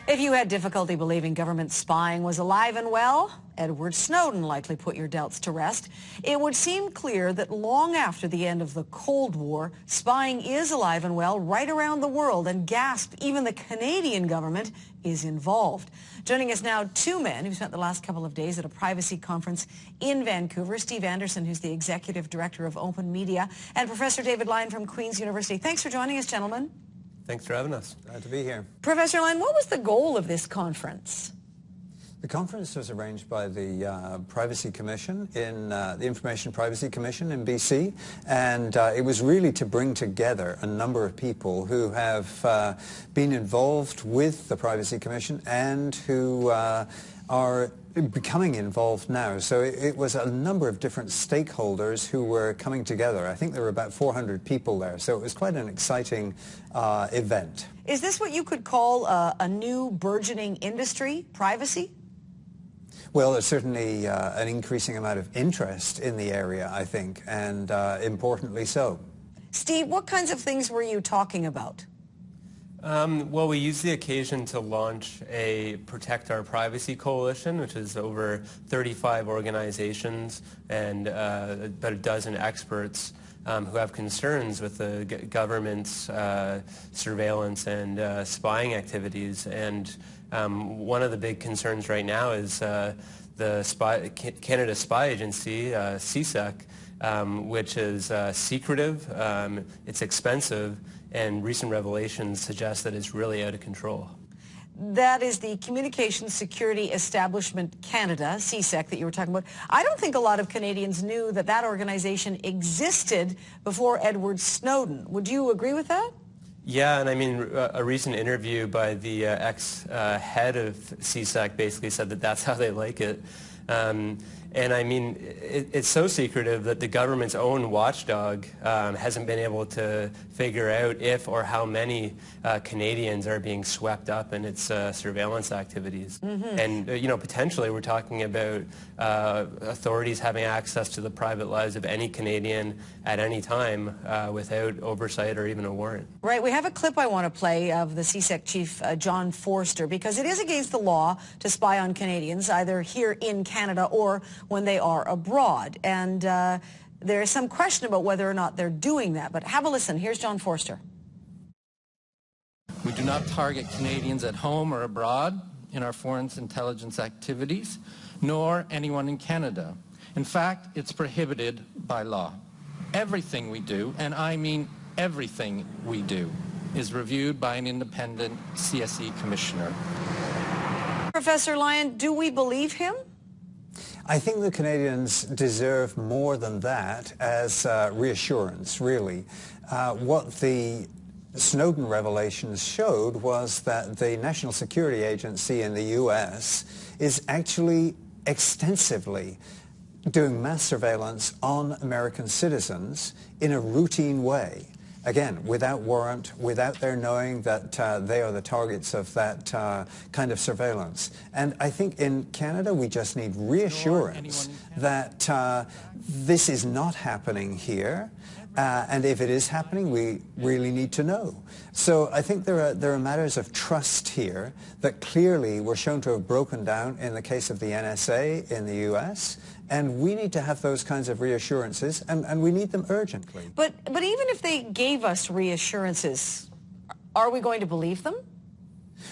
If you had difficulty believing government spying was alive and well, Edward Snowden likely put your doubts to rest. It would seem clear that long after the end of the Cold War, spying is alive and well right around the world, and gasp, even the Canadian government is involved. Joining us now, two men who spent the last couple of days at a privacy conference in Vancouver. Steve Anderson, who's the executive director of Open Media, and Professor David Lyon from Queen's University. Thanks for joining us, gentlemen. Thanks for having us. Glad to be here. Professor Lyon, what was the goal of this conference? The conference was arranged by the Privacy Commission in the Information Privacy Commission in BC, and it was really to bring together a number of people who have been involved with the Privacy Commission and who are becoming involved now. So it was a number of different stakeholders who were coming together. I think there were about 400 people there, so it was quite an exciting event. Is this what you could call a new burgeoning industry, privacy? Well, there's certainly an increasing amount of interest in the area, I think, and importantly so. Steve, what kinds of things were you talking about? Well, we used the occasion to launch a Protect Our Privacy Coalition, which is over 35 organizations and about a dozen experts who have concerns with the government's surveillance and spying activities. And one of the big concerns right now is the Canada Spy Agency, CSEC, which is secretive, it's expensive, and recent revelations suggest that it's really out of control. That is the Communications Security Establishment Canada, CSEC, that you were talking about. I don't think a lot of Canadians knew that that organization existed before Edward Snowden. Would you agree with that? Yeah, and I mean, a recent interview by the ex-head of CSEC basically said that that's how they like it. And I mean, it's so secretive that the government's own watchdog hasn't been able to figure out if or how many Canadians are being swept up in its surveillance activities. Mm-hmm. And, you know, potentially we're talking about authorities having access to the private lives of any Canadian at any time without oversight or even a warrant. Right. We have a clip I want to play of the CSEC chief, John Forster, because it is against the law to spy on Canadians, either here in Canada or when they are abroad. And there is some question about whether or not they're doing that. But have a listen. Here's John Forster. We do not target Canadians at home or abroad in our foreign intelligence activities, nor anyone in Canada. In fact, it's prohibited by law. Everything we do, and I mean everything we do, is reviewed by an independent CSE commissioner. Professor Lyon, do we believe him? I think the Canadians deserve more than that as reassurance, really. What the Snowden revelations showed was that the National Security Agency in the U.S. is actually extensively doing mass surveillance on American citizens in a routine way. Again, without warrant, without their knowing that they are the targets of that kind of surveillance. And I think in Canada we just need reassurance that this is not happening here. And if it is happening, we really need to know. So I think there are matters of trust here that clearly were shown to have broken down in the case of the NSA in the U.S., and we need to have those kinds of reassurances, and we need them urgently. But even if they gave us reassurances, are we going to believe them?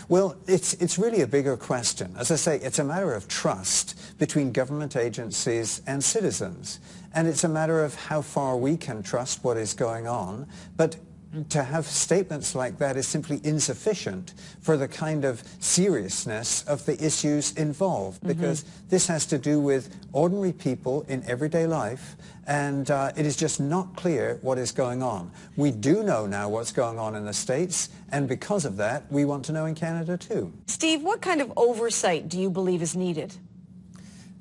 Well, it's really a bigger question. As I say, it's a matter of trust between government agencies and citizens. And it's a matter of how far we can trust what is going on. But to have statements like that is simply insufficient for the kind of seriousness of the issues involved, because this has to do with ordinary people in everyday life, and it is just not clear what is going on. We do know now what's going on in the States, and because of that, we want to know in Canada too. Steve, what kind of oversight do you believe is needed?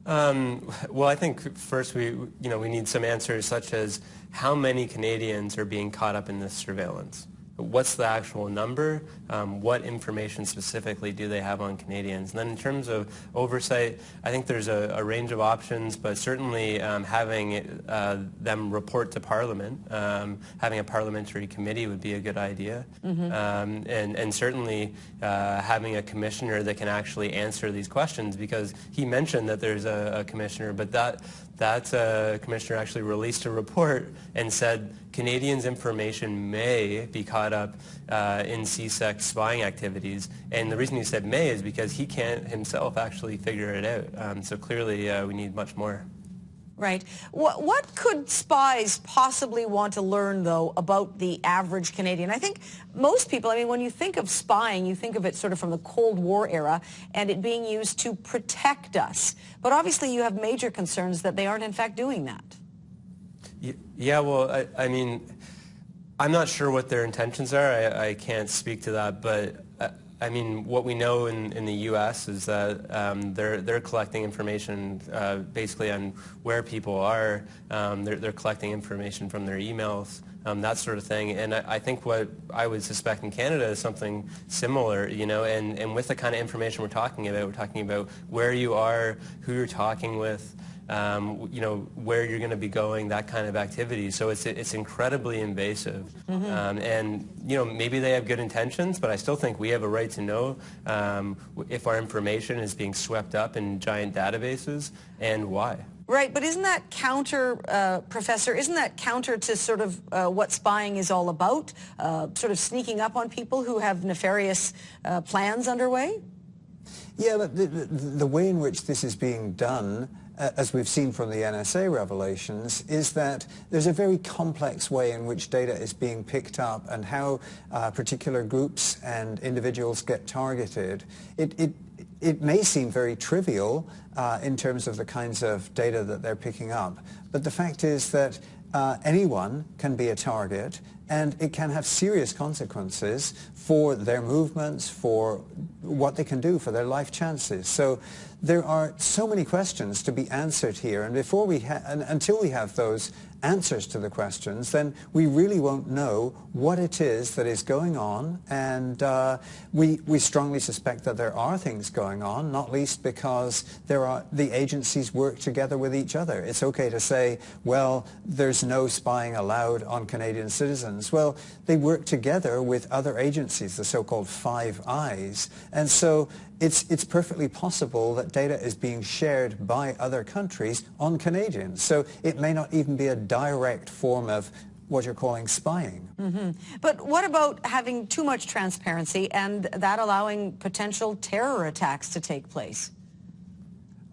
Well, I think first we need some answers such as how many Canadians are being caught up in this surveillance. what's the actual number? What information specifically do they have on Canadians? And then in terms of oversight, I think there's a range of options, but certainly having them report to Parliament, having a parliamentary committee would be a good idea. And certainly having a commissioner that can actually answer these questions, because he mentioned that there's a commissioner, but that commissioner actually released a report and said Canadians' information may be caught up in CSEC spying activities. And the reason he said may is because he can't himself actually figure it out. So clearly we need much more. Right. What could spies possibly want to learn, though, about the average Canadian? I think most people, I mean, when you think of spying, you think of it sort of from the Cold War era and it being used to protect us. But obviously you have major concerns that they aren't, in fact, doing that. Yeah, well, I mean, I'm not sure what their intentions are. I can't speak to that, but I mean, what we know in the U.S. is that they're collecting information basically on where people are. They're collecting information from their emails, that sort of thing. And I think what I would suspect in Canada is something similar, you know, and with the kind of information we're talking about where you are, who you're talking with, you know, where you're going to be going, that kind of activity. So it's incredibly invasive. And, you know, maybe they have good intentions, but I still think we have a right to know if our information is being swept up in giant databases and why. Right, but isn't that counter, Professor, isn't that counter to sort of what spying is all about, sort of sneaking up on people who have nefarious plans underway? Yeah, but the way in which this is being done, as we've seen from the NSA revelations, is that there's a very complex way in which data is being picked up and how particular groups and individuals get targeted. It may seem very trivial in terms of the kinds of data that they're picking up, but the fact is that anyone can be a target, and it can have serious consequences for their movements, for what they can do, for their life chances. So there are so many questions to be answered here, and before until we have those answers to the questions, then we really won't know what it is that is going on, and we strongly suspect that there are things going on, not least because the agencies work together with each other. It's okay to say, well, there's no spying allowed on Canadian citizens. Well, they work together with other agencies, the so-called Five Eyes, and so it's perfectly possible that data is being shared by other countries on Canadians. So it may not even be a direct form of what you're calling spying. But what about having too much transparency and that allowing potential terror attacks to take place?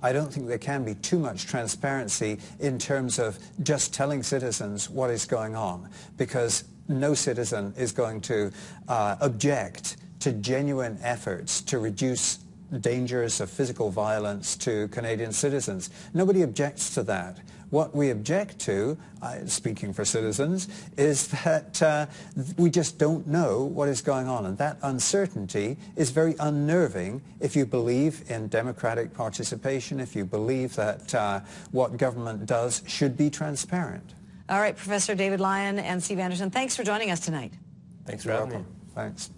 I don't think there can be too much transparency in terms of just telling citizens what is going on, because no citizen is going to object to genuine efforts to reduce dangers of physical violence to Canadian citizens. Nobody objects to that. What we object to, speaking for citizens, is that we just don't know what is going on, and that uncertainty is very unnerving if you believe in democratic participation, if you believe that what government does should be transparent. All right, Professor David Lyon and Steve Anderson, thanks for joining us tonight. Thanks for having me. Thanks.